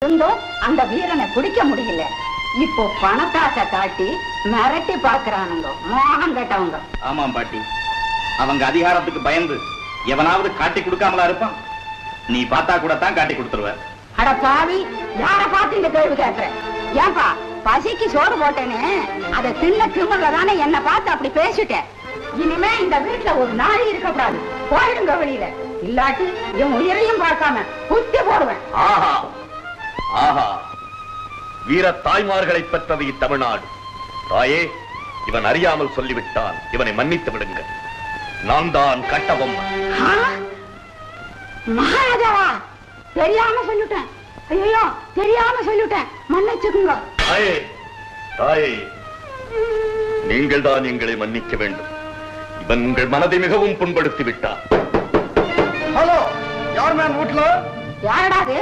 இருந்தும் அந்த வீரனை பிடிக்க முடியல. இப்போ பணத்தாசை காட்டி மிரட்டி பாக்குறானுங்க மோகம் கட்டவங்க. ஆமாம் பாட்டி, அவங்க அதிகாரத்துக்கு பயந்து எவனாவது காட்டி கொடுக்காமலா இருப்பான்? நீ பார்த்தா கூட தான் காட்டி கொடுத்துருவ. அட பாவி, யார பார்த்து இந்த கேள்வி கேட்கிற? ஏன்பா, பசிக்கு சோறு போட்டேன்னு அதை தின்ன திமுறல தானே என்ன பார்த்து அப்படி பேசிட்டேன். இனிமே இந்த வீட்டுல ஒரு நாள் இருக்கக்கூடாது. போயிடுங்க வெளியில, இல்லாட்டி என் உயிரையும் பார்க்காம குத்தி போடுவேன். ஆஹா ஆஹா, வீர தாய்மார்களை பெற்றது இத்தமிழ்நாடு. தாயே, இவன் அறியாமல் சொல்லிவிட்டான், இவனை மன்னித்து விடுங்க. நான் தான் கட்டபொம்மன். மகாராஜாவா? தெரியாம சொல்லிட்டேன். ஐயோ, தெரியாம சொல்லிட்டேன், மன்னிச்சுக்குங்க. தாயே, தாயே, நீங்கள் தான் எங்களை மன்னிக்க வேண்டும். இவன் உங்கள் மனதை மிகவும் புண்படுத்தி விட்டான். ஹலோ, யார் மேன் வீட்டுல? யாரடாது?